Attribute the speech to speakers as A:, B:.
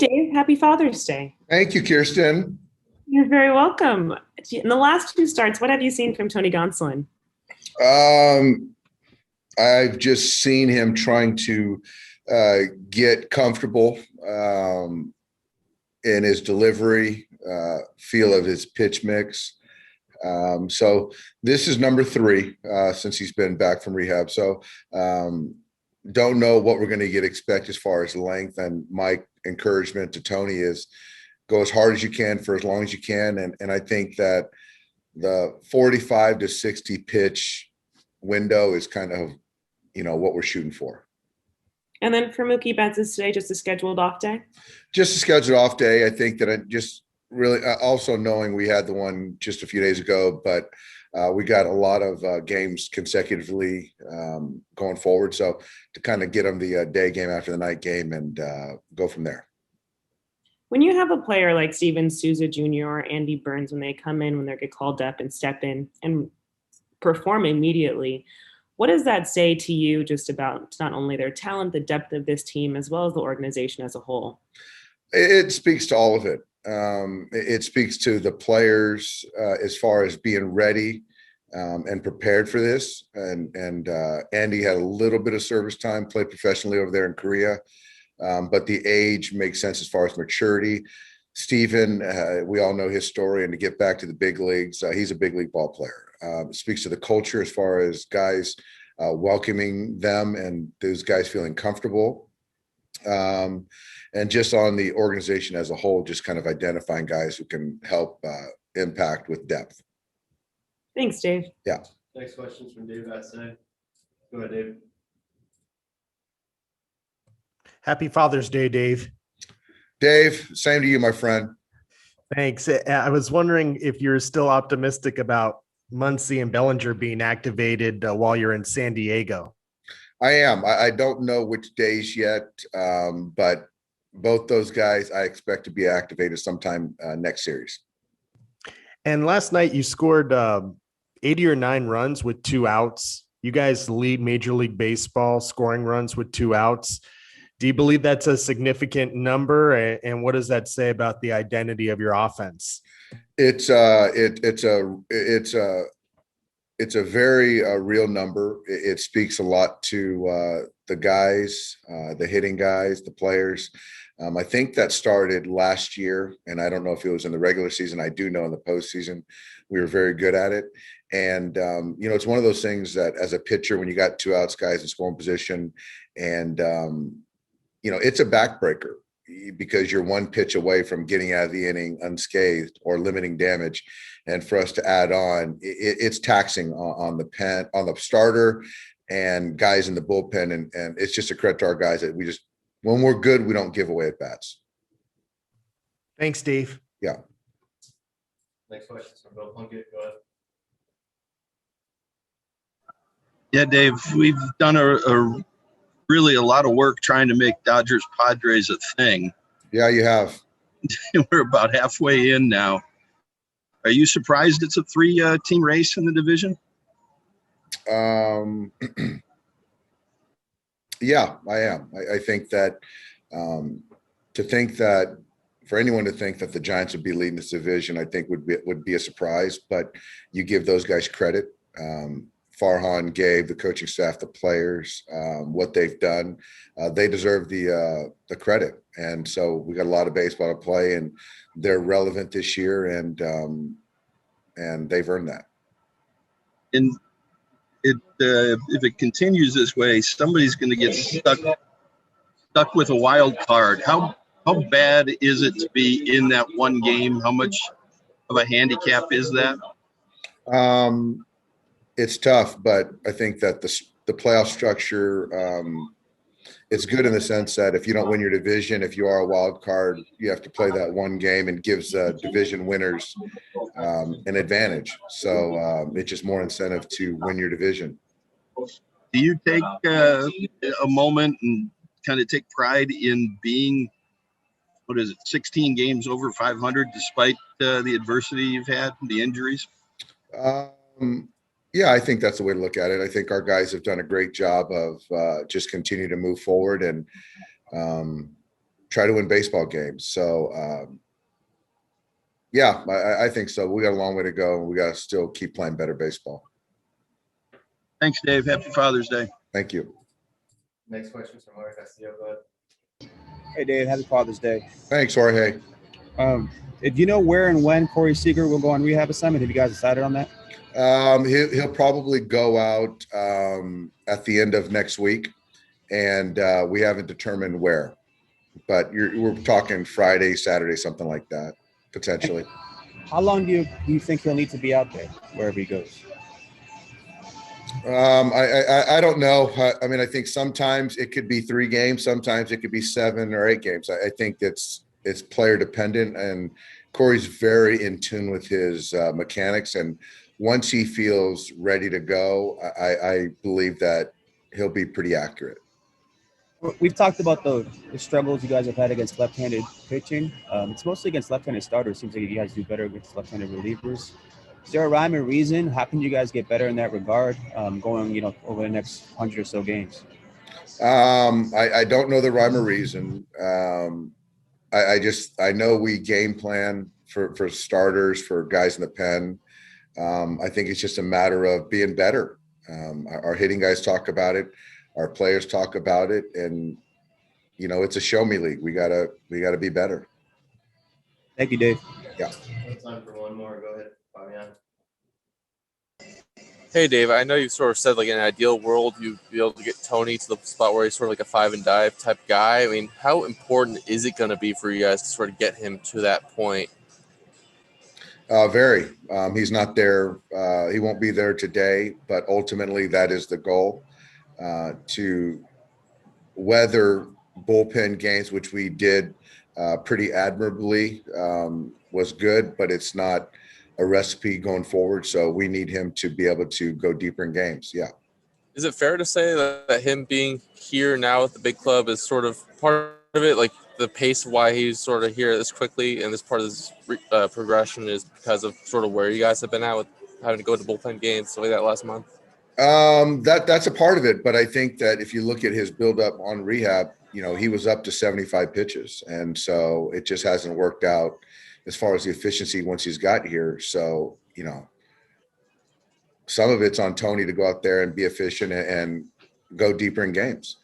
A: Dave. Happy Father's Day.
B: Thank you, Kirsten.
A: You're very welcome. In the last two starts, what have you seen from Tony Gonsolin?
B: I've just seen him trying to get comfortable in his delivery, feel of his pitch mix. So this is number 3 since he's been back from rehab. So don't know what we're going to expect as far as length. And my encouragement to Tony is go as hard as you can for as long as you can. And I think that the 45 to 60 pitch window is kind of, what we're shooting for.
A: And then for Mookie Betts, is today just a scheduled off day?
B: Just a scheduled off day. I think that I just really also knowing we had the one just a few days ago, but we got a lot of games consecutively going forward. So to kind of get them the day game after the night game and go from there.
A: When you have a player like Steven Souza Jr. or Andy Burns, when they come in, when they get called up and step in and perform immediately, what does that say to you just about not only their talent, the depth of this team, as well as the organization as a whole?
B: It speaks to all of it. It speaks to the players as far as being ready and prepared for this. And Andy had a little bit of service time, played professionally over there in Korea. But the age makes sense as far as maturity. Steven, we all know his story, and to get back to the big leagues, he's a big league ball player. It speaks to the culture as far as guys welcoming them and those guys feeling comfortable. And just on the organization as a whole, just kind of identifying guys who can help impact with depth.
A: Thanks, Dave.
B: Yeah.
C: Next question's from Dave Vassay. Go ahead, Dave.
D: Happy Father's Day, Dave.
B: Dave, same to you, my friend.
D: Thanks. I was wondering if you're still optimistic about Muncy and Bellinger being activated while you're in San Diego.
B: I am. I don't know which days yet, but both those guys I expect to be activated sometime next series.
D: And last night you scored 80 or 9 runs with 2 outs. You guys lead Major League Baseball scoring runs with 2 outs. Do you believe that's a significant number? And what does that say about the identity of your offense?
B: It's a very real number. It speaks a lot to the guys, the hitting guys, the players. I think that started last year, and I don't know if it was in the regular season. I do know in the postseason we were very good at it. And it's one of those things that as a pitcher, when you got 2 outs, guys in scoring position, and it's a backbreaker because you're one pitch away from getting out of the inning unscathed or limiting damage. And for us to add on, it's taxing on the starter and guys in the bullpen. And it's just a credit to our guys that when we're good, we don't give away at bats.
D: Thanks, Dave.
B: Yeah.
C: Next question is from Bill Plunkett. Go ahead.
E: Yeah, Dave, we've done really a lot of work trying to make Dodgers Padres a thing.
B: Yeah, you have.
E: We're about halfway in now. Are you surprised it's a 3-team race in the division?
B: Yeah, I am. I think that for anyone to think that the Giants would be leading this division, I think would be a surprise. But you give those guys credit. Farhan gave the coaching staff, the players, what they've done. They deserve the credit. And so we got a lot of baseball to play, and they're relevant this year, and they've earned that.
E: And if it continues this way, somebody's going to get stuck with a wild card. How bad is it to be in that one game? How much of a handicap is that?
B: It's tough, but I think that the playoff structure, it's good in the sense that if you don't win your division, if you are a wild card, you have to play that one game, and gives division winners an advantage. So it's just more incentive to win your division.
E: Do you take a moment and kind of take pride in being, 16 games over 500 despite the adversity you've had, the injuries?
B: Yeah, I think that's the way to look at it. I think our guys have done a great job of just continue to move forward and try to win baseball games. So, yeah, I think so. We got a long way to go. We got to still keep playing better baseball.
E: Thanks, Dave. Happy Father's Day.
B: Thank you.
C: Next question is from Mark Castillo. Go ahead.
F: Hey, Dave. Happy Father's Day.
B: Thanks, Jorge.
F: Do you know where and when Corey Seager will go on rehab assignment? Have you guys decided on that?
B: He'll probably go out at the end of next week, and we haven't determined where. But we're talking Friday, Saturday, something like that, potentially.
F: How long do you think he'll need to be out there, wherever he goes?
B: I don't know. I mean, I think sometimes it could be 3 games, sometimes it could be 7 or 8 games. I think it's player dependent, and Corey's very in tune with his mechanics. And once he feels ready to go, I believe that he'll be pretty accurate.
F: We've talked about the struggles you guys have had against left-handed pitching. It's mostly against left-handed starters. Seems like you guys do better against left-handed relievers. Is there a rhyme or reason? How can you guys get better in that regard going, over the next 100 or so games?
B: I don't know the rhyme or reason. I know we game plan for starters, for guys in the pen. I think it's just a matter of being better. Our hitting guys talk about it. Our players talk about it, and it's a show me league. We gotta be better.
F: Thank you, Dave.
B: Yeah.
C: Time for one more. Go ahead, Fabian.
G: Hey, Dave, I know you sort of said, like, in an ideal world, you'd be able to get Tony to the spot where he's sort of like a 5 and dive type guy. I mean, how important is it going to be for you guys to sort of get him to that point?
B: Very. He's not there. He won't be there today, but ultimately that is the goal, to weather bullpen games, which we did pretty admirably, was good, but it's not a recipe going forward. So we need him to be able to go deeper in games. Yeah.
G: Is it fair to say that him being here now at the big club is sort of part of it, like the pace of why he's sort of here this quickly and this part of his progression is because of sort of where you guys have been at with having to go to bullpen games, stuff like that last month?
B: That's a part of it, but I think that if you look at his buildup on rehab, he was up to 75 pitches, and so it just hasn't worked out as far as the efficiency once he's got here. So some of it's on Tony to go out there and be efficient and go deeper in games.